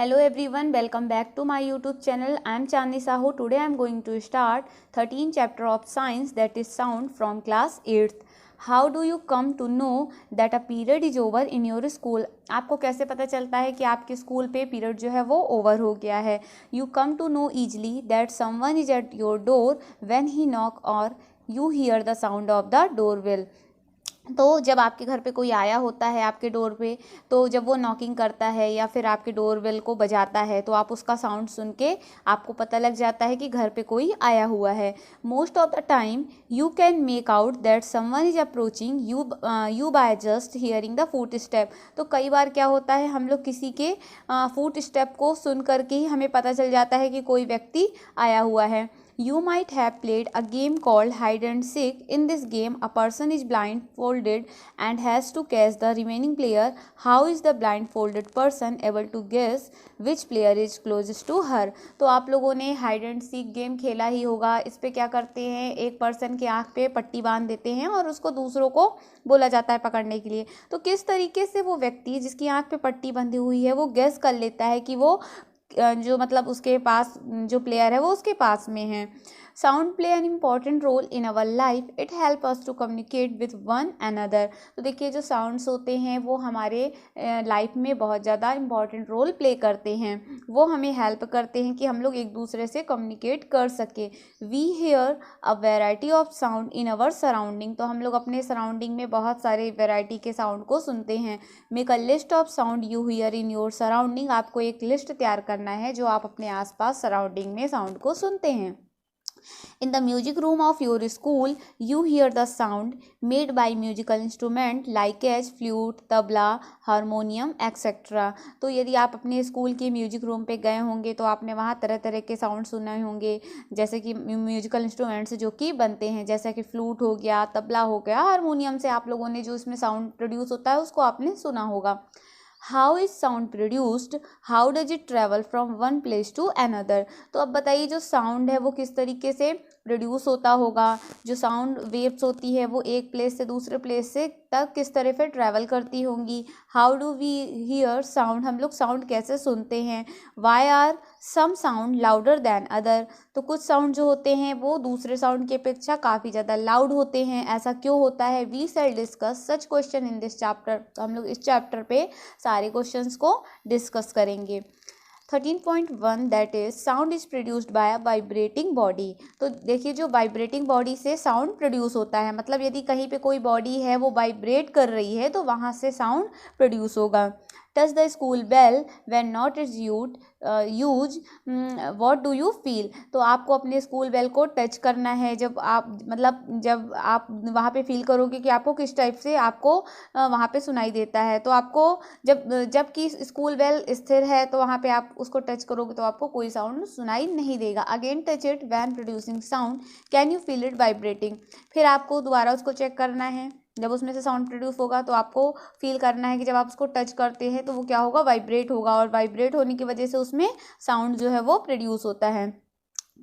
Hello everyone, welcome back to my YouTube channel. I am Chandni Sahu. Today I am going to start 13th chapter of science, that is sound, from class 8th. How do you come to know that a period is over in your school? आपको कैसे पता चलता है कि आपके school पे period जो है वो ओवर हो गया है? You come to know easily that someone is at your door when he knock or you hear the sound of the doorbell. तो जब आपके घर पे कोई आया होता है आपके डोर पे, तो जब वो नॉकिंग करता है या फिर आपके डोरबेल को बजाता है तो आप उसका साउंड सुन के आपको पता लग जाता है कि घर पे कोई आया हुआ है. Most of the time you can make out that someone is approaching you by just hearing the foot step. तो कई बार क्या होता है, हम लोग किसी के फुट स्टेप को सुन करके ही हमें पता चल जाता है कि कोई व्यक्ति आया हुआ है. You might have played a game called hide and seek. In this game, a person is blindfolded and has to catch the remaining player. How is the blindfolded person able to guess which player is closest to her? तो आप लोगों ने hide and seek game खेला ही होगा. इस पे क्या करते हैं, एक पर्सन के आँख पे पट्टी बांध देते हैं और उसको दूसरों को बोला जाता है पकड़ने के लिए. तो किस तरीके से वो व्यक्ति जिसकी आँख पे पट्टी बंधी हुई है वो गेस कर लेता है कि वो जो मतलब उसके पास जो प्लेयर है वो उसके पास में है. Sound play an important role in our life. It help us to communicate with one another. तो देखिए, जो साउंड्स होते हैं वो हमारे लाइफ में बहुत ज़्यादा इम्पॉर्टेंट रोल प्ले करते हैं. वो हमें हेल्प करते हैं कि हम लोग एक दूसरे से कम्युनिकेट कर सके. We hear a variety of sound in our surrounding. तो हम लोग अपने सराउंडिंग में बहुत सारे वेराइटी के साउंड को सुनते हैं. Make a list of sound you here in your surrounding. आपको एक लिस्ट तैयार करना है जो आप अपने आसपास सराउंडिंग में साउंड को सुनते हैं. In the music room of your school, you hear the sound made by musical instrument like as flute, tabla, harmonium etcetera. तो यदि आप अपने स्कूल के म्यूजिक रूम पे गए होंगे तो आपने वहाँ तरह तरह के साउंड सुने होंगे, जैसे कि म्यूजिकल इंस्ट्रूमेंट्स जो कि बनते हैं, जैसे कि फ्लूट हो गया, तबला हो गया, हारमोनियम से आप लोगों ने जो इसमें साउंड प्रोड्यूस होता है उसको आपने सुना होगा. How is sound produced, how does it travel from one place to another. तो अब बताइए, जो साउंड है वो किस तरीके से प्रोड्यूस होता होगा. जो साउंड वेव्स होती है वो एक प्लेस से दूसरे प्लेस से तक किस तरह से ट्रैवल करती होंगी. How do we hear sound, हम लोग साउंड कैसे सुनते हैं. Why are some sound louder than other. तो कुछ साउंड जो होते हैं वो दूसरे साउंड की अपेक्षा काफ़ी ज़्यादा लाउड होते हैं. ऐसा क्यों होता है. We shall discuss such question in this chapter. तो हम लोग इस चैप्टर पे सारे क्वेश्चंस को डिस्कस करेंगे. 13.1 that is sound is produced by a vibrating body. तो देखिए, जो वाइब्रेटिंग बॉडी से साउंड प्रोड्यूस होता है, मतलब यदि कहीं पे कोई बॉडी है वो वाइब्रेट कर रही है तो वहाँ से साउंड प्रोड्यूस होगा. Touch the school bell when not is use what do you feel. तो आपको अपने स्कूल बेल को टच करना है. जब आप वहाँ पे फील करोगे कि आपको किस टाइप से आपको वहाँ पे सुनाई देता है. तो आपको जबकि स्कूल बेल स्थिर है तो वहाँ पे आप उसको टच करोगे तो आपको कोई साउंड सुनाई नहीं देगा. Again touch it when producing sound, can you feel it vibrating. फिर आपको दोबारा उसको चेक करना है. जब उसमें से साउंड प्रोड्यूस होगा तो आपको फील करना है कि जब आप उसको टच करते हैं तो वो क्या होगा, वाइब्रेट होगा, और वाइब्रेट होने की वजह से उसमें साउंड जो है वो प्रोड्यूस होता है.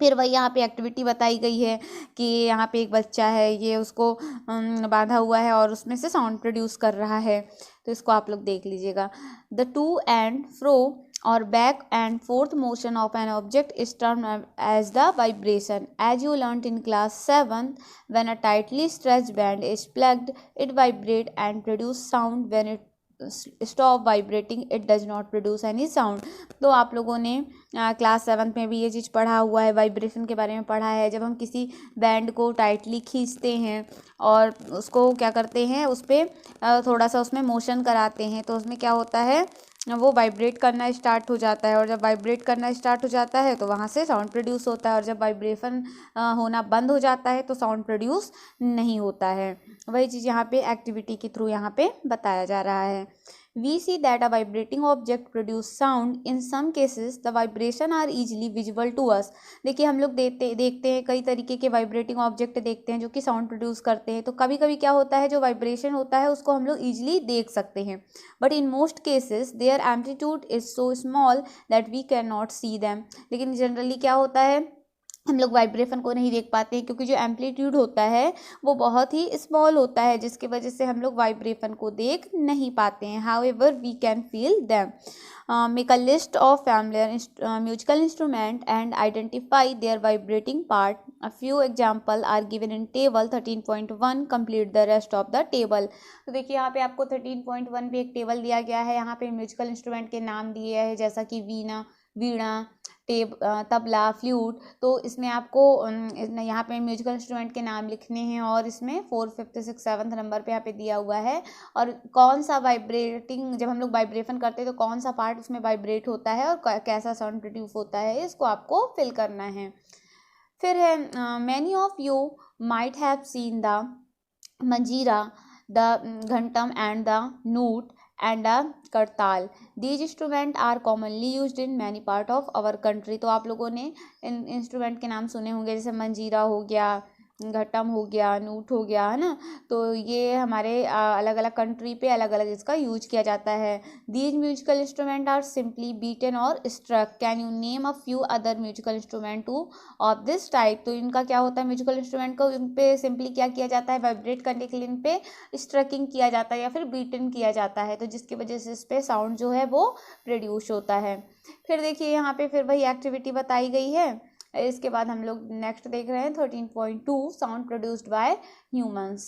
फिर वही यहाँ पे एक्टिविटी बताई गई है कि यहाँ पे एक बच्चा है, ये उसको बांधा हुआ है और उसमें से साउंड प्रोड्यूस कर रहा है. तो इसको आप लोग देख लीजिएगा. The to and fro or back and forth motion of an object is termed as the vibration. As you learnt in class 7, when a tightly stretched band is plugged, it vibrates and produce sound. When it stop vibrating, it does not produce any sound. तो आप लोगों ने class 7 में भी ये चीज़ पढ़ा हुआ है, वाइब्रेशन के बारे में पढ़ा है. जब हम किसी बैंड को टाइटली खींचते हैं और उसको क्या करते हैं, उस पर थोड़ा सा उसमें मोशन कराते हैं तो उसमें क्या होता है, वो वाइब्रेट करना स्टार्ट हो जाता है. और जब वाइब्रेट करना स्टार्ट हो जाता है तो वहाँ से साउंड प्रोड्यूस होता है. और जब वाइब्रेशन होना बंद हो जाता है तो साउंड प्रोड्यूस नहीं होता है. वही चीज़ यहाँ पे एक्टिविटी के थ्रू यहाँ पे बताया जा रहा है. We see that a vibrating object produce sound. In some cases, the vibration are easily visible to us. देखिए, हम लोग देखते हैं कई तरीके के वाइब्रेटिंग ऑब्जेक्ट देखते हैं जो कि साउंड प्रोड्यूस करते हैं. तो कभी कभी क्या होता है, जो वाइब्रेशन होता है उसको हम लोग ईजिली देख सकते हैं. But in most cases their amplitude is so small that we can not see them. लेकिन जनरली क्या होता है, हम लोग वाइब्रेशन को नहीं देख पाते हैं, क्योंकि जो एम्पलीट्यूड होता है वो बहुत ही स्मॉल होता है, जिसकी वजह से हम लोग वाइब्रेशन को देख नहीं पाते हैं. However we can feel them. Make a list of familiar musical instrument and identify their vibrating part. A few example are given in table 13.1. complete the rest of the table. तो देखिए यहाँ पे आपको 13.1 पे एक टेबल दिया गया है. यहाँ पे म्यूजिकल इंस्ट्रूमेंट के नाम दिए हैं, जैसा कि वीणा, तबला, फ्लूट. तो इसमें आपको यहाँ पे म्यूजिकल इंस्ट्रूमेंट के नाम लिखने हैं, और इसमें 4th, 5th, 6th, 7th number पे यहाँ पे दिया हुआ है. और कौन सा वाइब्रेटिंग, जब हम लोग वाइब्रेशन करते हैं तो कौन सा पार्ट उसमें वाइब्रेट होता है और कैसा साउंड प्रोड्यूस होता है, इसको आपको फिल करना है. फिर है many of you might have seen the manjira, the ghatam and the noot and the kartal. These instrument are commonly used in many part of our country. तो आप लोगों ने इन इंस्ट्रूमेंट के नाम सुने होंगे, जैसे मंजीरा हो गया, घटम हो गया, नूट हो गया, है ना. तो ये हमारे अलग अलग कंट्री पे अलग अलग इसका यूज किया जाता है. These musical instrument are simply beaten or struck. Can you name a few other musical instrument too of this type. तो इनका क्या होता है, म्यूजिकल इंस्ट्रूमेंट को इन पे सिंपली क्या किया जाता है, वाइब्रेट करने के लिए इन पे स्ट्रकिंग किया जाता है या फिर बीटन किया जाता है, तो जिसकी वजह से इस पे साउंड जो है वो प्रोड्यूस होता है. फिर देखिए यहाँ पे फिर वही एक्टिविटी बताई गई है. इसके बाद हम लोग नेक्स्ट देख रहे हैं 13.2 sound produced by humans.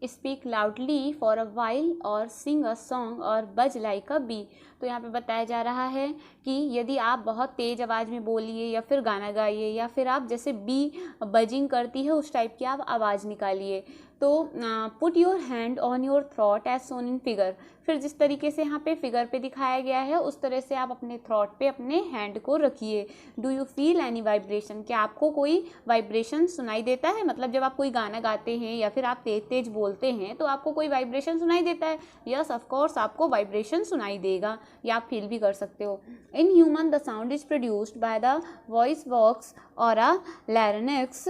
Speak loudly for a while और सिंग अ सॉन्ग और बज लाइक अ बी. तो यहाँ पे बताया जा रहा है कि यदि आप बहुत तेज़ आवाज़ में बोलिए या फिर गाना गाइए, या फिर आप जैसे बी बजिंग करती है उस टाइप की आप आवाज़ निकालिए. तो put your hand on your throat as shown in figure. फिर जिस तरीके से यहाँ पे फिगर पे दिखाया गया है उस तरह से आप अपने थ्रॉट पे अपने हैंड को रखिए. Do you feel any vibration. क्या आपको कोई वाइब्रेशन सुनाई देता है. मतलब जब आप कोई गाना गाते हैं या फिर आप तेज तेज बोलते हैं तो आपको कोई वाइब्रेशन सुनाई देता है. यस ऑफ कोर्स आपको वाइब्रेशन सुनाई देगा, या आप फील भी कर सकते हो. In human the sound is produced by the voice box और अ larynx.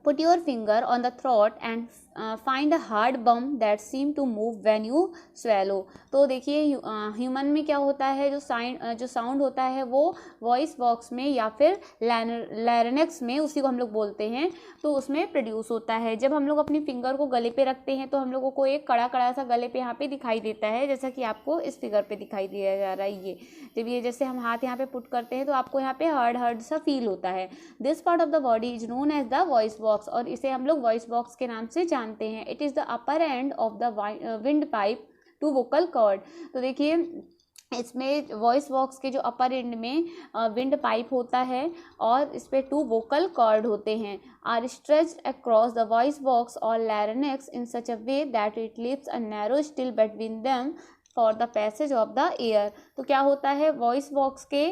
Put your finger on the throat and find a hard bump that seem to move when you swallow. तो देखिए ह्यूमन में क्या होता है, जो साउंड होता है वो वॉइस बॉक्स में या फिर लैरिंक्स में, उसी को हम लोग बोलते हैं, तो उसमें प्रोड्यूस होता है. जब हम लोग अपनी फिंगर को गले पे रखते हैं तो हम लोगों को एक कड़ा कड़ा सा गले पे यहाँ पे दिखाई देता है, जैसा कि आपको इस फिगर पे दिखाई दिया जा रहा है. ये जब ये जैसे हम हाथ यहाँ पे पुट करते हैं तो आपको यहाँ पे हार्ड हार्ड सा फील होता है. This part of the body is known as the voice box, और इसे हम लोग वॉइस बॉक्स के नाम से जानते हैं. It is the upper end of the windpipe to vocal cord. तो देखिए इसमें वॉइस बॉक्स के जो अपर एंड में विंड पाइप होता है और इस पे 2 वोकल कॉर्ड होते हैं. Are stretched across the voice box or larynx in such a way that it leaves a narrow स्टिल between them for the passage of the air. तो क्या होता है, वॉइस बॉक्स के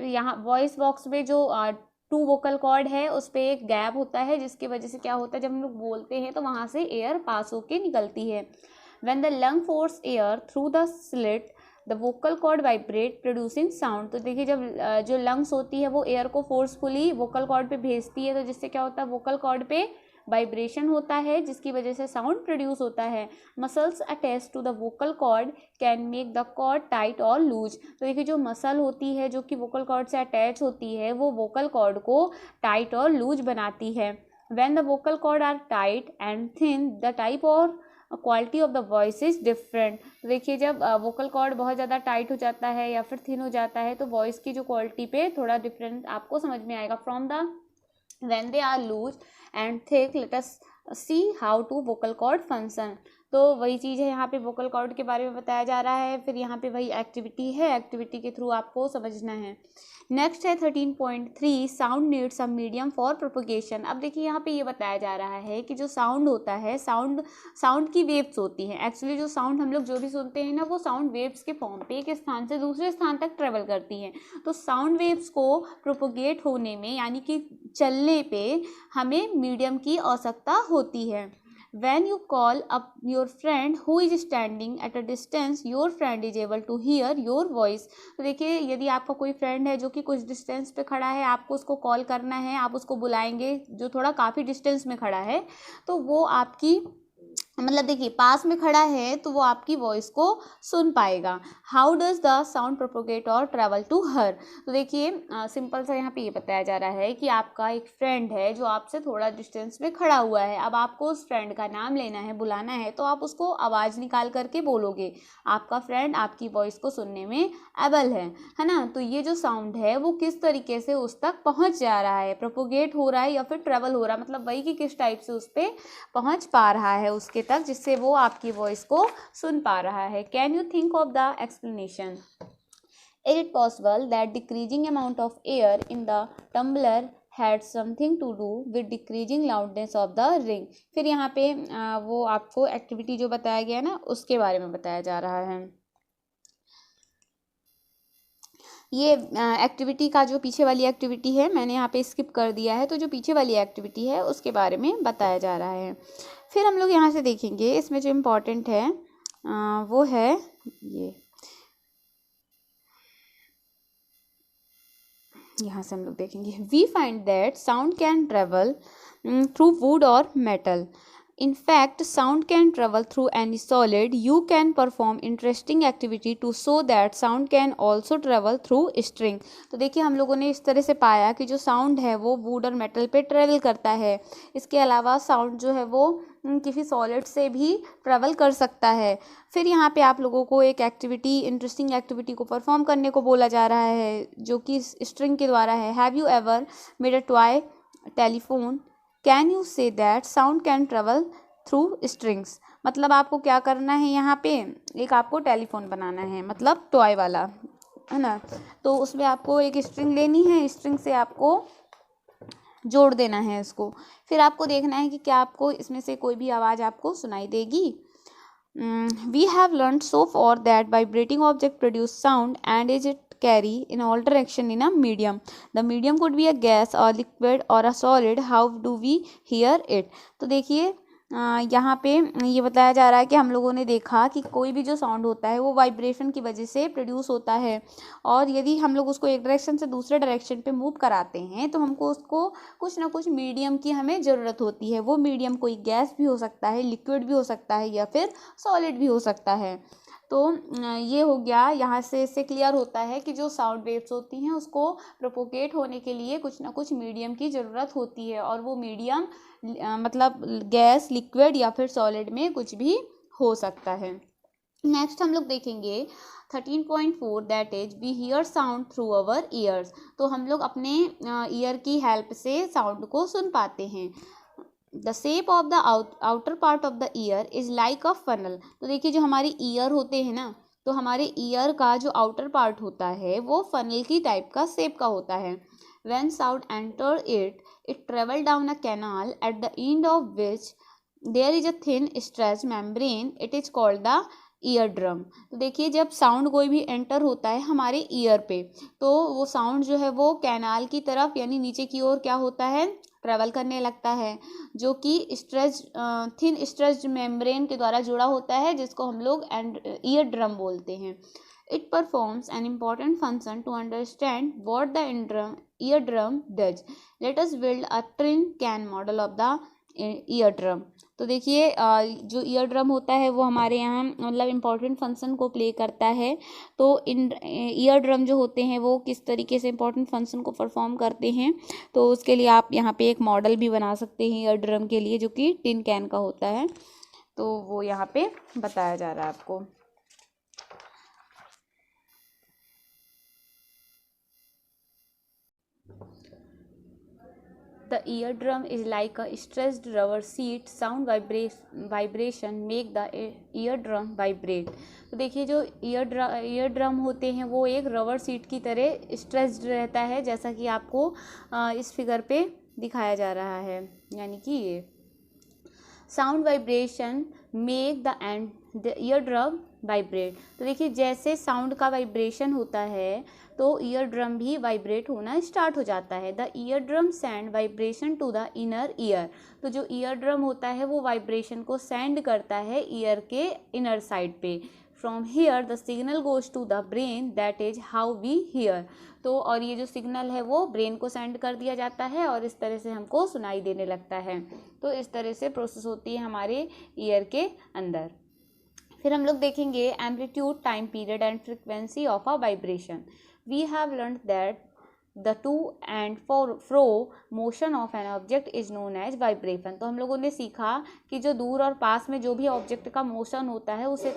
यहाँ वॉइस बॉक्स में जो 2 वोकल कॉर्ड है उस पर एक गैप होता है, जिसकी वजह से क्या होता है, जब हम लोग बोलते हैं तो वहाँ से एयर पास होके निकलती है. When the lung force air through the slit the vocal cord vibrate producing sound. तो देखिए जब जो लंग्स होती है वो एयर को फोर्सफुली वोकल कॉर्ड पे भेजती है, तो जिससे क्या होता है, वोकल कॉर्ड पे वाइब्रेशन होता है, जिसकी वजह से साउंड प्रोड्यूस होता है. Muscles attach to the vocal cord can make the cord tight और लूज. तो देखिए जो मसल होती है जो कि वोकल कॉर्ड से अटैच होती है वो वोकल कॉर्ड को टाइट और लूज बनाती है. When the vocal cord are tight and thin the type or quality of the voice is different. तो देखिए जब वोकल कॉर्ड बहुत ज़्यादा टाइट हो जाता है या फिर थिन हो जाता है तो वॉइस की जो क्वालिटी पे थोड़ा डिफरेंट आपको समझ में आएगा. From the when they are loose and thick, let us see how to vocal cord function. तो वही चीज़ है, यहाँ पे वोकल कॉर्ड के बारे में बताया जा रहा है. फिर यहाँ पे वही एक्टिविटी है, एक्टिविटी के थ्रू आपको समझना है. नेक्स्ट है 13.3 sound needs a medium for propagation. अब देखिए यहाँ पे ये बताया जा रहा है कि जो साउंड होता है, साउंड की वेव्स होती हैं. एक्चुअली जो साउंड हम लोग जो भी सुनते हैं ना, वो साउंड वेव्स के फॉर्म पे एक स्थान से दूसरे स्थान तक ट्रेवल करती हैं. तो साउंड वेव्स को प्रोपगेट होने में, यानी कि चलने पे, हमें मीडियम की आवश्यकता होती है. When you call up your friend who is standing at a distance, your friend is able to hear your voice. तो देखिए यदि आपका कोई फ्रेंड है जो कि कुछ डिस्टेंस पे खड़ा है, आपको उसको कॉल करना है, आप उसको बुलाएंगे जो थोड़ा काफ़ी डिस्टेंस में खड़ा है, तो वो आपकी मतलब देखिए पास में खड़ा है तो वो आपकी वॉइस को सुन पाएगा। How does the sound propagate और ट्रैवल टू हर। तो देखिए सिंपल सा यहाँ पे ये बताया जा रहा है कि आपका एक फ्रेंड है जो आपसे थोड़ा डिस्टेंस में खड़ा हुआ है। अब आपको उस फ्रेंड का नाम लेना है, बुलाना है, तो आप उसको आवाज़ निकाल करके बोलोगे। आपका फ्रेंड आपकी वॉइस को सुनने में एबल है ना। तो ये जो साउंड है वो किस तरीके से उस तक पहुँच जा रहा है, प्रोपोगेट हो रहा है या फिर ट्रैवल हो रहा है, मतलब वही कि किस टाइप से उस पर पहुँच पा रहा है उसके तक, जिससे वो आपकी वॉइस को सुन पा रहा है। Can you think of the explanation. Is it possible that decreasing amount of air in the tumbler had something to do with decreasing loudness of the ring। फिर यहाँ पे वो आपको एक्टिविटी जो बताया गया ना उसके बारे में बताया जा रहा है। ये एक्टिविटी का जो पीछे वाली एक्टिविटी है मैंने यहाँ पे स्किप कर दिया है, तो जो पीछे वाली एक्टिविटी है उसके बारे में बताया जा रहा है। फिर हम लोग यहाँ से देखेंगे, इसमें जो इम्पोर्टेंट है वो है ये, यहाँ से हम लोग देखेंगे we find that sound can travel through wood और metal. In fact, sound can travel through any solid. You can perform interesting activity to show that sound can also travel through string। तो देखिए हम लोगों ने इस तरह से पाया कि जो साउंड है वो वुड और मेटल पे ट्रेवल करता है। इसके अलावा साउंड जो है वो किसी सॉलिड से भी ट्रेवल कर सकता है। फिर यहाँ पे आप लोगों को एक एक्टिविटी, इंटरेस्टिंग एक्टिविटी को परफॉर्म करने को बोला जा रहा है जो कि स्ट्रिंग के द्वारा है। Have you ever made a toy telephone. Can you say that sound can travel through strings. मतलब आपको क्या करना है, यहाँ पे एक आपको टेलीफोन बनाना है, मतलब टॉय वाला, है ना। तो उसमें आपको एक स्ट्रिंग लेनी है, स्ट्रिंग से आपको जोड़ देना है इसको। फिर आपको देखना है कि क्या आपको इसमें से कोई भी आवाज़ आपको सुनाई देगी। We have learn so far that vibrating object produce sound and is it carry in all direction in a medium. The medium could be a gas or liquid or a solid. How do we hear it? तो देखिए यहाँ पे ये बताया जा रहा है कि हम लोगों ने देखा कि कोई भी जो साउंड होता है वो वाइब्रेशन की वजह से प्रोड्यूस होता है, और यदि हम लोग उसको एक डायरेक्शन से दूसरे डायरेक्शन पे मूव कराते हैं तो हमको उसको कुछ ना कुछ मीडियम की हमें ज़रूरत होती है। वो मीडियम कोई गैस भी हो सकता है, लिक्विड भी हो सकता है या फिर सॉलिड भी हो सकता है। तो ये हो गया, यहाँ से इससे क्लियर होता है कि जो साउंड वेव्स होती हैं उसको प्रोपोगेट होने के लिए कुछ ना कुछ मीडियम की ज़रूरत होती है, और वो मीडियम मतलब गैस, लिक्विड या फिर सॉलिड में कुछ भी हो सकता है। नेक्स्ट हम लोग देखेंगे 13.4 that is we hear sound through our ears. तो हम लोग अपने ईयर की हेल्प से साउंड को सुन पाते हैं। The shape of the outer part of the year is like a funnel. तो देखिए जो हमारे ईयर होते हैं ना, तो हमारे ईयर का जो आउटर पार्ट होता है वो फनल की टाइप का शेप का होता है। When sound enter it travel down a canal at the end of which there is a thin stretch membrane, it is called the ear drum. तो देखिए जब साउंड कोई भी एंटर होता है हमारे ईयर पे, तो वो साउंड जो है वो कैनाल की तरफ यानी नीचे की ओर क्या होता है, ट्रैवल करने लगता है, जो कि थिन स्ट्रेच मेम्ब्रेन के द्वारा जुड़ा होता है, जिसको हम लोग ईयर ड्रम बोलते हैं। It performs an important function to understand what the year drum does. Let us build a tin can model of the ear drum. तो देखिए जो ईयर ड्रम होता है वो हमारे यहाँ मतलब इम्पॉर्टेंट फंक्शन को प्ले करता है। तो इन ईयर ड्रम जो होते हैं वो किस तरीके से इम्पॉर्टेंट फंक्शन को परफॉर्म करते हैं, तो उसके लिए आप यहाँ पे एक मॉडल भी बना सकते हैं ईयर ड्रम के लिए, जो कि टिन कैन का होता है। तो वो यहाँ पे बताया जा रहा है आपको। The eardrum is like a stretched rubber sheet. Sound vibration make the eardrum vibrate। तो देखिए जो ईयर ड्रम होते हैं वो एक रबर सीट की तरह स्ट्रेच्ड रहता है, जैसा कि आपको इस फिगर पे दिखाया जा रहा है, यानी कि ये sound vibration make the ear drum vibrate. तो देखिए जैसे साउंड का वाइब्रेशन होता है तो ईयर ड्रम भी वाइब्रेट होना स्टार्ट हो जाता है। The ear drum send vibration to the inner ear. तो जो ईयर ड्रम होता है वो वाइब्रेशन को सेंड करता है ईयर के इनर साइड पे। From here the signal goes to the brain, that is how we hear. तो और ये जो सिग्नल है वो ब्रेन को सेंड कर दिया जाता है और इस तरह से हमको सुनाई देने लगता है। तो इस तरह से प्रोसेस होती है हमारे ईयर के अंदर। फिर हम लोग देखेंगे amplitude, time period and frequency of a vibration. We have learn that the to and fro motion of an object is known as vibration. तो हम लोगों ने सीखा कि जो दूर और पास में जो भी ऑब्जेक्ट का मोशन होता है उसी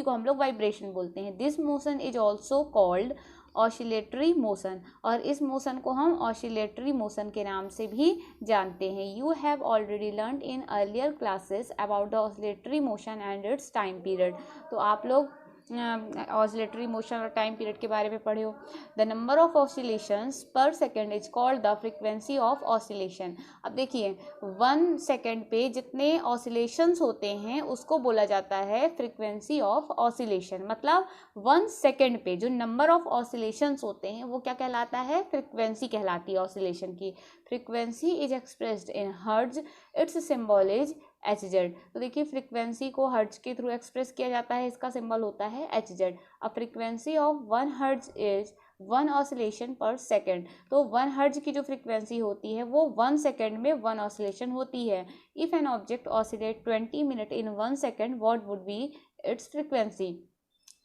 को हम लोग वाइब्रेशन बोलते हैं। This motion is also called oscillatory motion, और इस मोशन को हम ऑसिलेटरी मोशन के नाम से भी जानते हैं। You have already learn in earlier classes about the oscillatory motion and it's time period. तो आप लोग ऑसिलेटरी मोशन और टाइम पीरियड के बारे में पढ़े हो। द नंबर ऑफ ऑसिलेशंस पर second is called the frequency of oscillation. अब देखिए 1 सेकेंड पे जितने ऑसिलेशंस होते हैं उसको बोला जाता है फ्रिक्वेंसी ऑफ ऑसिलेशन। मतलब 1 सेकेंड पे जो नंबर ऑफ ऑसिलेशंस होते हैं वो क्या कहलाता है, फ्रिक्वेंसी कहलाती है ऑसिलेशन की। Frequency is expressed in hertz, it's symbol is HZ। तो देखिए फ्रीक्वेंसी को हर्ट्ज के थ्रू एक्सप्रेस किया जाता है, इसका सिंबल होता है HZ। A frequency of 1 hertz is 1 oscillation पर सेकेंड। तो 1 हर्ट्ज की जो फ्रीक्वेंसी होती है वो 1 सेकेंड में 1 ऑसिलेशन होती है। If an object oscillate 20 minute in 1 second, what would be it's frequency.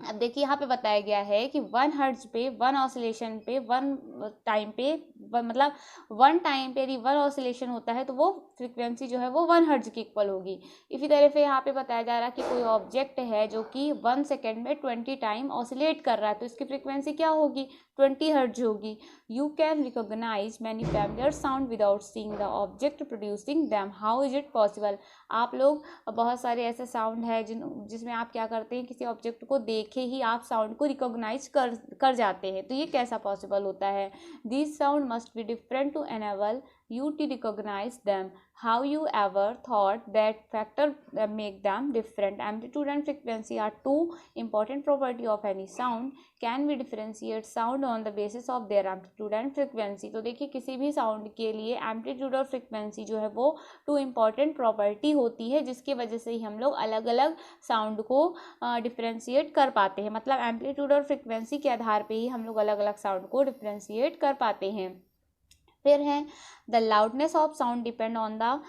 अब देखिए यहाँ पे बताया गया है कि 1 हर्ट्ज पे 1 ऑसिलेशन पे 1 टाइम पे मतलब 1 टाइम पे यदि 1 ऑसिलेशन होता है तो वो फ्रीक्वेंसी जो है वो 1 हर्ट्ज की इक्वल होगी। इसी तरह से यहाँ पे बताया जा रहा है कि कोई ऑब्जेक्ट है जो कि 1 सेकेंड में 20 टाइम ऑसिलेट कर रहा है तो इसकी फ्रीक्वेंसी क्या होगी, 20 हर्ट्ज होगी। You can recognise many familiar sound without seeing the object producing them, how is it possible. आप लोग बहुत सारे ऐसे साउंड है जिसमें आप क्या करते हैं, किसी ऑब्जेक्ट को देखे ही आप साउंड को रिकॉग्नाइज कर जाते हैं, तो ये कैसा पॉसिबल होता है। This sound must be different to enable you to recognize them. How you ever thought that factor make them different? Amplitude and frequency are two important property of any sound. Can we differentiate sound on the basis of their amplitude and frequency? तो देखिए किसी भी sound के लिए amplitude और frequency जो है वो 2 इम्पॉर्टेंट प्रॉपर्टी होती है जिसकी वजह से ही हम लोग अलग अलग साउंड को डिफ्रेंशिएट कर पाते हैं। मतलब एम्पलीट्यूड और फ्रिक्वेंसी के आधार पे ही हम लोग अलग अलग साउंड को डिफ्रेंशिएट कर पाते हैं। फिर है the loudness of sound depend on the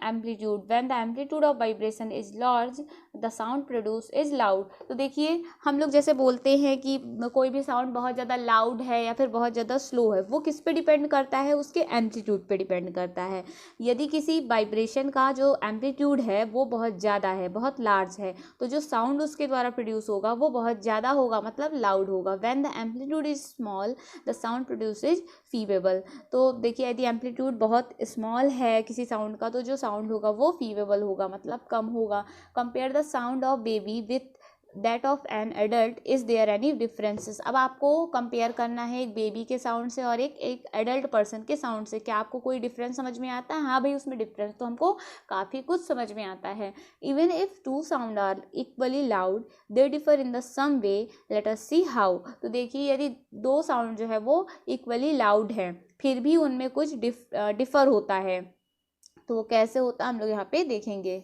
amplitude. When the amplitude of vibration is large the sound produce is loud. तो देखिए हम लोग जैसे बोलते हैं कि कोई भी साउंड बहुत ज़्यादा लाउड है या फिर बहुत ज़्यादा स्लो है, वो किस पे डिपेंड करता है, उसके एम्पलीट्यूड पे डिपेंड करता है। यदि किसी वाइब्रेशन का जो एम्पलीट्यूड है वो बहुत ज़्यादा है, बहुत लार्ज है, तो जो साउंड उसके द्वारा प्रोड्यूस होगा वो बहुत ज़्यादा होगा, मतलब लाउड होगा। When the amplitude is small the sound produce is feeble. तो देखिए यदि एम्पलीट्यूड बहुत स्मॉल है किसी साउंड का तो जो साउंड होगा वो फीवेबल होगा, मतलब कम होगा। Compare the sound of baby with that of an adult, is there any differences. अब आपको कंपेयर करना है एक बेबी के साउंड से और एक एडल्ट पर्सन के साउंड से, क्या आपको कोई डिफरेंस समझ में आता है? हाँ भाई, उसमें डिफरेंस तो हमको काफ़ी कुछ समझ में आता है। Even if 2 sound are equally loud they differ in the some way, let us see how. तो देखिए यदि 2 साउंड जो है वो इक्वली लाउड है फिर भी उनमें कुछ डिफर होता है, तो वो कैसे होता है हम लोग यहाँ पे देखेंगे।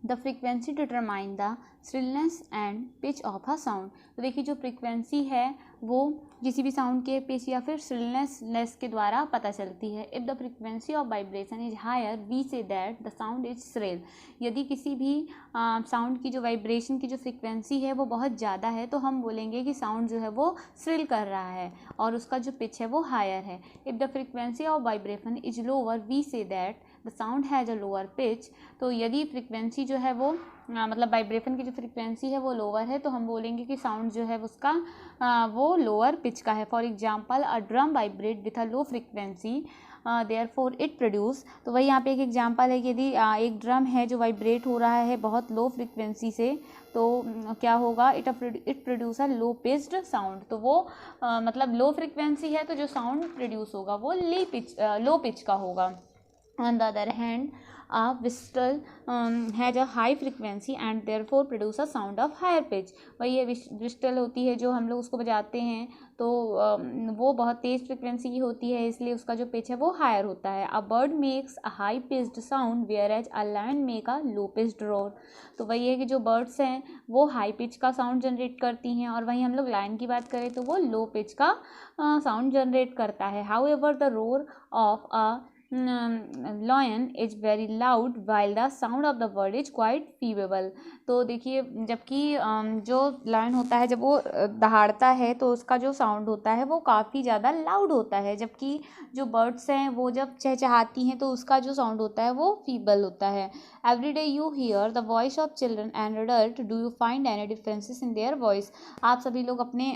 The frequency determine the shrillness and pitch of a sound. तो देखिए जो फ्रीक्वेंसी है वो किसी भी साउंड के पिच या फिर श्रिलनेस के द्वारा पता चलती है। If the frequency of vibration is higher we say that the sound is shrill. यदि किसी भी साउंड की जो वाइब्रेशन की जो फ्रीक्वेंसी है वो बहुत ज़्यादा है तो हम बोलेंगे कि साउंड जो है वो श्रिल कर रहा है और उसका जो पिच है वो हायर है। If the frequency of vibration is lower we say that the sound has a lower pitch. तो यदि फ्रीक्वेंसी जो है वो मतलब वाइब्रेशन की जो फ्रीक्वेंसी है वो लोअर है तो हम बोलेंगे कि साउंड जो है उसका वो लोअर पिच का है। For example a drum vibrate with a low frequency therefore it produce. तो वही यहाँ पे एक एग्जांपल है कि यदि एक ड्रम है जो वाइब्रेट हो रहा है बहुत लो फ्रीक्वेंसी से तो क्या होगा, it produce a low pitched sound. तो वो मतलब लो फ्रीक्वेंसी है तो जो साउंड प्रोड्यूस होगा वो लो पिच का होगा। On the other hand A whistle has a high frequency and therefore produce a sound of higher pitch. वही ये whistle होती है जो हम लोग उसको बजाते हैं तो वो बहुत तेज़ फ्रिक्वेंसी की होती है, इसलिए उसका जो पिच है वो हायर होता है. A bird makes a high pitched sound whereas a lion make a low pitched roar. तो वही है कि जो बर्ड्स हैं वो हाई पिच का साउंड जनरेट करती हैं और वहीं हम लोग लायन की बात करें तो वो लो पिच का साउंड जनरेट करता है. How ever the roar of a lion is very loud while the sound of the bird is quite feeble. तो देखिए जबकि जो लायन होता है जब वो दहाड़ता है तो उसका जो साउंड होता है वो काफ़ी ज़्यादा लाउड होता है, जबकि जो बर्ड्स हैं वो जब चहचहाती हैं तो उसका जो साउंड होता है वो फीबल होता है. Every day you here the voice of children and adult, do you find any differences in their voice. आप सभी लोग अपने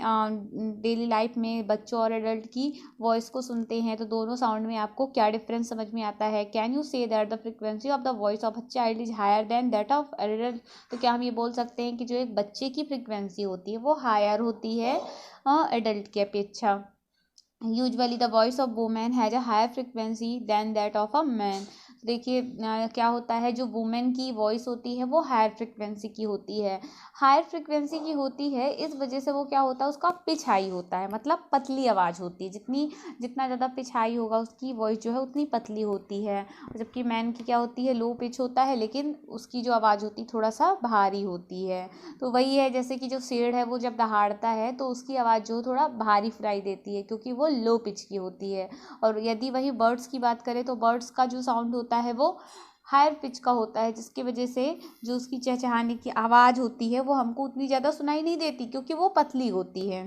डेली लाइफ में बच्चों और एडल्ट की वॉइस को सुनते हैं तो दोनों साउंड में आपको क्या डिफरेंस समझ में आता है. Can you say that the frequency of the voice of a child is higher than that of adult. तो क्या हम ये बोल सकते हैं कि जो एक बच्चे की फ्रिक्वेंसी होती है वो हायर होती है एडल्ट की अपेक्षा. Usually the voice of women has a higher frequency than that of a man. देखिए क्या होता है जो वुमेन की वॉइस होती है वो हायर फ्रिक्वेंसी की होती है. हायर फ्रिक्वेंसी की होती है इस वजह से वो क्या होता है उसका पिच हाई होता है, मतलब पतली आवाज़ होती है. जितना ज़्यादा पिच हाई होगा उसकी वॉइस जो है उतनी पतली होती है. जबकि मैन की क्या होती है लो पिच होता है लेकिन उसकी जो आवाज़ होती है थोड़ा सा भारी होती है. तो वही है जैसे कि जो शेर है वो जब दहाड़ता है तो उसकी आवाज़ जो थोड़ा भारी सुनाई देती है क्योंकि वो लो पिच की होती है. और यदि वही बर्ड्स की बात करें तो बर्ड्स का जो साउंड होता है वो हायर पिच का होता है, जिसकी वजह से जो उसकी चहचहाने की आवाज़ होती है वो हमको उतनी ज़्यादा सुनाई नहीं देती क्योंकि वो पतली होती है.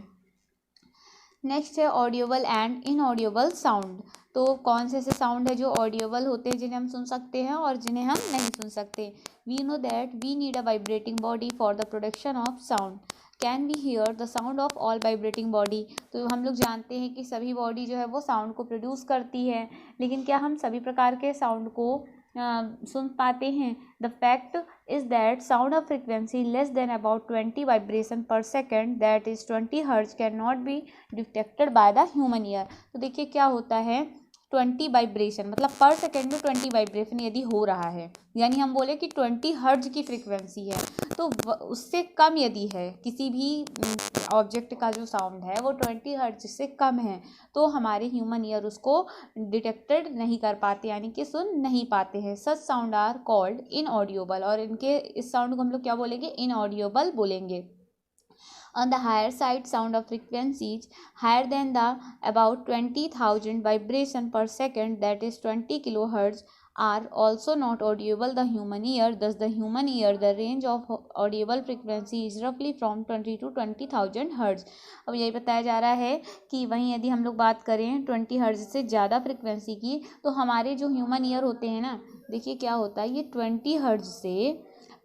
नेक्स्ट है ऑडियोबल एंड इनऑडियोबल साउंड. तो कौन से ऐसे साउंड है जो ऑडियोबल होते हैं जिन्हें हम सुन सकते हैं और जिन्हें हम नहीं सुन सकते. We know that we need a vibrating body for the production of sound. Can we hear the sound of all vibrating body. तो हम लोग जानते हैं कि सभी बॉडी जो है वो साउंड को प्रोड्यूस करती है, लेकिन क्या हम सभी प्रकार के साउंड को सुन पाते हैं. The fact is that sound of frequency less than about 20 vibration per second that is 20 hertz can not be detected by the human ear. तो देखिए क्या होता है 20 वाइब्रेशन मतलब पर सेकेंड में 20 वाइब्रेशन यदि हो रहा है, यानी हम बोले कि 20 हर्ट्ज की फ्रिक्वेंसी है, तो उससे कम यदि है किसी भी ऑब्जेक्ट का जो साउंड है वो 20 हर्ट्ज से कम है तो हमारे ह्यूमन ईयर उसको डिटेक्टेड नहीं कर पाते, यानी कि सुन नहीं पाते हैं. सच साउंड आर कॉल्ड इनऑडियोबल. और इनके इस साउंड को हम लोग क्या बोलेंगे इनऑडियोबल बोलेंगे. On the higher side, sound of frequencies higher than the about 20,000 vibration per second, that is 20 kilohertz, are also not audible the human ear. Thus the human ear, the range of audible frequency is roughly from 20 to 20,000 hertz. अब यही बताया जा रहा है कि वहीं यदि हम लोग बात करें 20 हर्ट्ज से ज़्यादा फ्रिक्वेंसी की तो हमारे जो ह्यूमन ईयर होते हैं ना, देखिए क्या होता है ये 20 हर्ट्ज से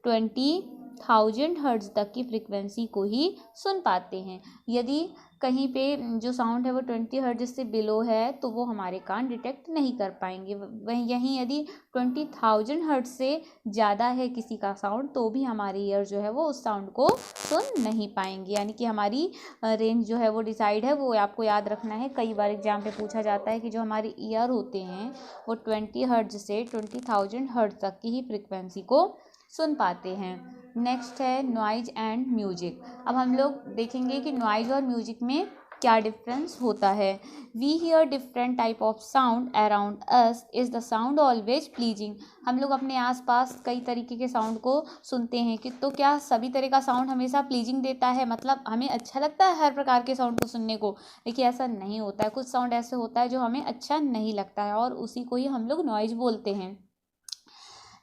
20,000 हर्ट्ज तक की फ्रिक्वेंसी को ही सुन पाते हैं. यदि कहीं पे जो साउंड है वो 20 हर्ट्ज से बिलो है तो वो हमारे कान डिटेक्ट नहीं कर पाएंगे. वहीं यहीं यदि 20,000 हर्ट्ज से ज़्यादा है किसी का साउंड तो भी हमारी ईयर जो है वो उस साउंड को सुन नहीं पाएंगे. यानी कि हमारी रेंज जो है वो डिसाइड है, वो आपको याद रखना है. कई बार एग्जाम पे पूछा जाता है कि जो हमारे ईयर होते हैं वो 20 हर्ट्ज से 20,000 हर्ट्ज तक की ही फ्रिक्वेंसी को सुन पाते हैं. नेक्स्ट है नॉइज एंड म्यूजिक. अब हम लोग देखेंगे कि नॉइज और म्यूजिक में क्या डिफरेंस होता है. We hear different type of sound around us. Is the sound always pleasing. हम लोग अपने आसपास कई तरीके के साउंड को सुनते हैं कि तो क्या सभी तरह का साउंड हमेशा प्लीजिंग देता है, मतलब हमें अच्छा लगता है हर प्रकार के साउंड को सुनने को. देखिए ऐसा नहीं होता है. कुछ साउंड ऐसे होता है जो हमें अच्छा नहीं लगता है और उसी को ही हम लोग नॉइज बोलते हैं.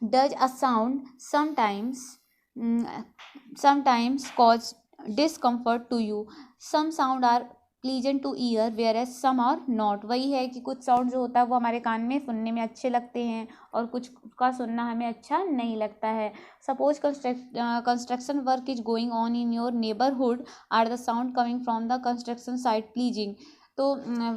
Does a sound sometimes cause discomfort to you? Some sound are pleasant to ear whereas some are not. वही है कि कुछ साउंड जो होता है वो हमारे कान में सुनने में अच्छे लगते हैं और कुछ का सुनना हमें अच्छा नहीं लगता है. Suppose construction work is going on in your neighbourhood. Are the sound coming from the construction site pleasing. तो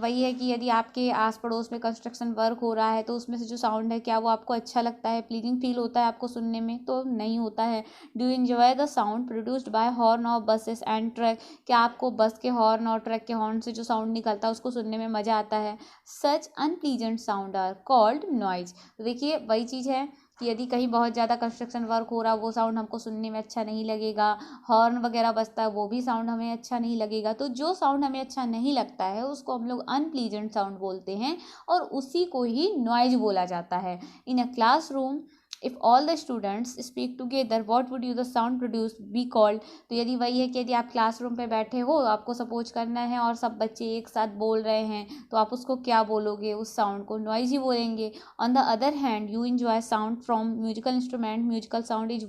वही है कि यदि आपके आस पड़ोस में कंस्ट्रक्शन वर्क हो रहा है तो उसमें से जो साउंड है क्या वो आपको अच्छा लगता है, प्लीजिंग फील होता है आपको सुनने में, तो नहीं होता है. Do you enjoy the sound produced by horn of buses and truck. क्या आपको बस के हॉर्न और ट्रक के हॉर्न से जो साउंड निकलता है उसको सुनने में मज़ा आता है. Such unpleasant sound are called noise. तो देखिए वही चीज़ है कि यदि कहीं बहुत ज़्यादा कंस्ट्रक्शन वर्क हो रहा, वो साउंड हमको सुनने में अच्छा नहीं लगेगा। हॉर्न वगैरह बजता है, वो भी साउंड हमें अच्छा नहीं लगेगा। तो जो साउंड हमें अच्छा नहीं लगता है उसको हम लोग अनप्लीजेंट साउंड बोलते हैं, और उसी को ही नॉइज बोला जाता है। In a classroom if all the students speak together what would you the sound produce be called. तो यदि वही है कि यदि आप क्लासरूम पे बैठे हो, आपको सपोज करना है और सब बच्चे एक साथ बोल रहे हैं, तो आप उसको क्या बोलोगे? उस साउंड को नॉइज ही बोलेंगे। On the other hand you enjoy sound from musical instrument. Musical sound is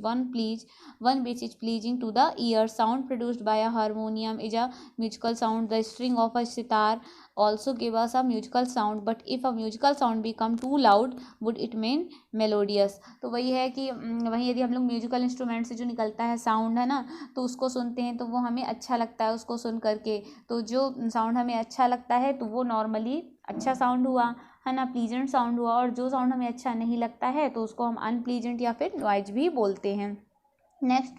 one which is pleasing to the ear. Sound produced by a harmonium is a musical sound. The string of a sitar also give us a musical sound, but if a musical sound become too loud would it mean melodious। तो वही है कि वही यदि हम लोग musical instrument से जो निकलता है साउंड है ना, तो उसको सुनते हैं तो वो हमें अच्छा लगता है उसको सुन करके। तो जो साउंड हमें अच्छा लगता है तो वो नॉर्मली अच्छा साउंड हुआ, है ना, प्लीजेंट साउंड हुआ। और जो साउंड हमें अच्छा नहीं लगता है तो उसको हम अनप्लीजेंट या फिर नॉइज भी बोलते हैं। Next,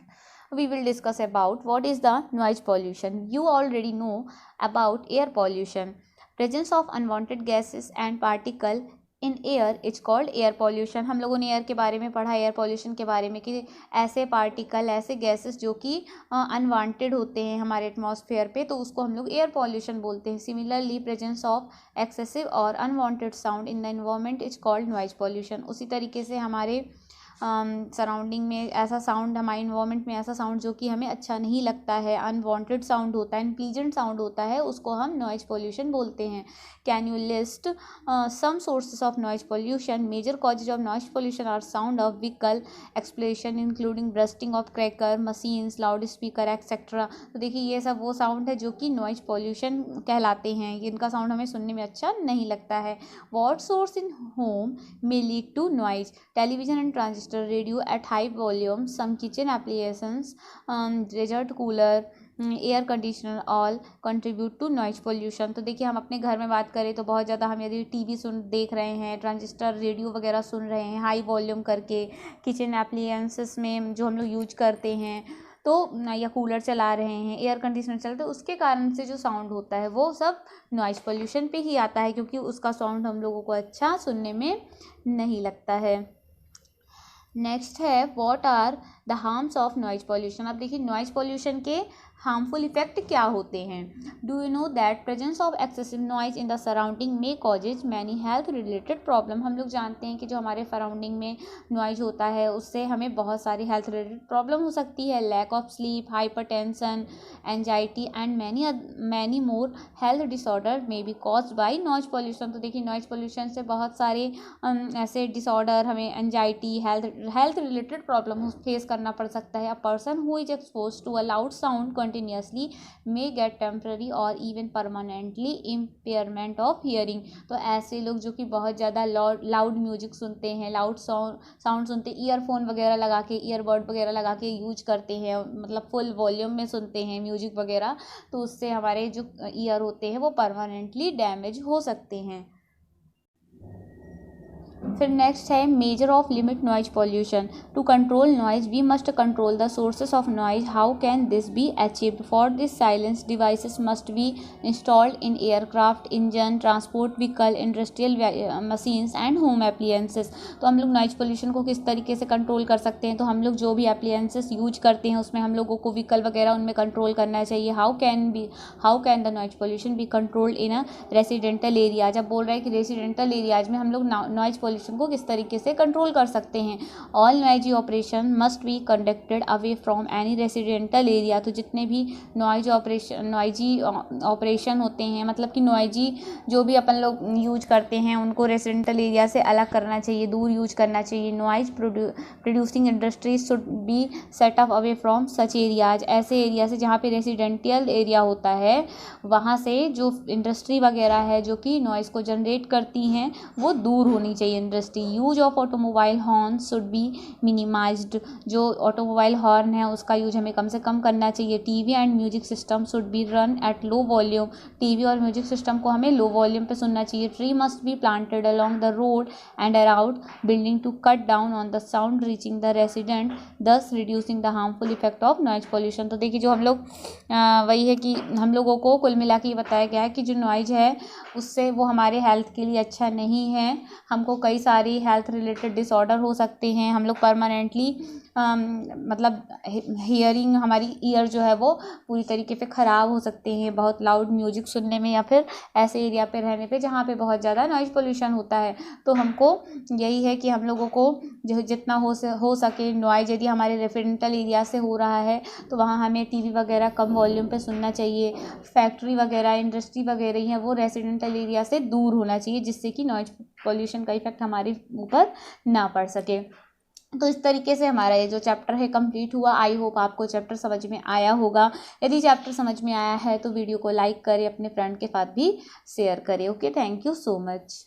we will discuss about what is the noise pollution. You already know about air pollution. Presence of unwanted gases and particle in air is called air pollution. हम लोगों ने एयर के बारे में पढ़ा, एयर पॉल्यूशन के बारे में, कि ऐसे पार्टिकल, ऐसे गैसेस जो कि अनवांटेड होते हैं हमारे एटमॉस्फेयर पे, तो उसको हम लोग एयर पॉल्यूशन बोलते हैं। सिमिलरली प्रेजेंस ऑफ एक्सेसिव और unwanted sound in the environment is called noise pollution. उसी तरीके से हमारे सराउंडिंग में ऐसा साउंड, हमारे इन्वायरमेंट में ऐसा साउंड जो कि हमें अच्छा नहीं लगता है, अनवांटेड साउंड होता है, अनप्लीजेंट साउंड होता है, उसको हम नॉइज पोल्यूशन बोलते हैं। Can you list some sources of noise pollution? Major causes of noise pollution are sound of vehicle explosion including bursting of cracker, machines, loudspeaker etcetera. तो देखिए ये सब वो साउंड है जो कि नॉइज पोल्यूशन कहलाते हैं, इनका साउंड हमें सुनने में अच्छा नहीं लगता है। What source in home may lead to noise? Television and transistor, radio at high volume, some kitchen appliances, desert cooler, air conditioner all contribute to noise pollution. तो देखिए हम अपने घर में बात करें तो बहुत ज़्यादा हम यदि टीवी देख रहे हैं, ट्रांजिस्टर, रेडियो वगैरह सुन रहे हैं हाई वॉल्यूम करके, किचन एप्लियंसेस में जो हम लोग यूज करते हैं, तो या कूलर चला रहे हैं, एयर कंडीशनर चलते हैं, उसके कारण से जो साउंड होता है वो सब नॉइज पोल्यूशन पे ही आता है, क्योंकि उसका साउंड हम लोगों को अच्छा सुनने में नहीं लगता है। नेक्स्ट है what are the harms of noise pollution. अब देखिए नॉइज पॉल्यूशन के हार्मफुल इफेक्ट क्या होते हैं। Do you know that presence of excessive noise in the surrounding may causes many health related problem. हम लोग जानते हैं कि जो हमारे सराउंडिंग में नॉइज होता है उससे हमें बहुत सारी हेल्थ रिलेटेड प्रॉब्लम हो सकती है। Lack of sleep, hypertension, anxiety and many more health disorder may be caused by noise pollution. तो देखिए नॉइज पॉल्यूशन से बहुत सारे ऐसे डिसऑर्डर, हमें anxiety, health related problem face करना पड़ सकता है। A person who is expose to a loud sound continuously may get temporary or even permanently impairment of hearing. तो ऐसे लोग जो कि बहुत ज़्यादा लाउड म्यूजिक सुनते हैं, लाउड साउंड सुनते हैं, ईयरफोन वगैरह लगा के, ईयरबड वगैरह लगा के यूज करते हैं, मतलब फुल वॉल्यूम में सुनते हैं म्यूजिक वगैरह, तो उससे हमारे जो ईयर होते हैं वो परमानेंटली डैमेज हो सकते हैं। फिर नेक्स्ट है measure of limit noise pollution. To control noise we must control the sources of noise. How can this be achieved? For this silence devices must be installed in aircraft, engine, transport vehicle, industrial machines and home appliances. तो हम लोग noise pollution को किस तरीके से control कर सकते हैं? तो हम लोग जो भी एप्लियंसेस यूज करते हैं उसमें हम लोगों को व्हीकल वगैरह उनमें कंट्रोल करना चाहिए। How can the noise pollution be controlled in a residential area. जब बोल रहे हैं कि रेसिडेंटल एरियाज में हम लोग नॉइज पॉल्यूशन को किस तरीके से कंट्रोल कर सकते हैं। All noisy operation must be conducted away from any residential area. तो जितने भी नॉइजी ऑपरेशन होते हैं, मतलब कि नॉइजी जो भी अपन लोग यूज करते हैं उनको रेसिडेंटल एरिया से अलग करना चाहिए, दूर यूज करना चाहिए। Noise producing industries should be set up away from such areas. ऐसे एरिया से जहाँ पे रेसिडेंटियल एरिया होता है वहाँ से जो इंडस्ट्री वगैरह है जो कि नॉइज़ को जनरेट करती हैं वो दूर होनी चाहिए industry. Use of automobile horn should be minimized. जो ऑटोमोबाइल हॉर्न है उसका यूज हमें कम से कम करना चाहिए। TV and music system should be run at low volume. TV और म्यूजिक सिस्टम को हमें लो वॉल्यूम पे सुनना चाहिए। Tree must be planted along the road and around building to cut down on the sound reaching the resident, thus reducing the harmful effect of noise pollution. तो देखिए जो हम लोग वही है कि हम लोगों को कुल मिला के बताया गया है कि जो नॉइज है उससे वो हमारे हेल्थ के लिए अच्छा नहीं है। हमको कई सारे हेल्थ रिलेटेड डिसऑर्डर हो सकते हैं। हम लोग परमानेंटली मतलब हियरिंग, हमारी ईयर जो है वो पूरी तरीके से ख़राब हो सकते हैं बहुत लाउड म्यूजिक सुनने में, या फिर ऐसे एरिया पे रहने पे जहाँ पे बहुत ज़्यादा नॉइज़ पोल्यूशन होता है। तो हमको यही है कि हम लोगों को जो जितना हो सके नॉइज़, यदि हमारे रेसिडेंटल एरिया से हो रहा है तो वहाँ हमें टीवी वगैरह कम वॉल्यूम पे सुनना चाहिए। फैक्ट्री वगैरह, इंडस्ट्री वगैरह हैं वो रेसिडेंटल एरिया से दूर होना चाहिए, जिससे कि नॉइज़ पोल्यूशन का इफेक्ट हमारे ऊपर ना पड़ सके। तो इस तरीके से हमारा ये जो चैप्टर है कंप्लीट हुआ। आई होप आपको चैप्टर समझ में आया होगा। यदि चैप्टर समझ में आया है तो वीडियो को लाइक करें, अपने फ्रेंड के साथ भी शेयर करें। Okay, thank you so much.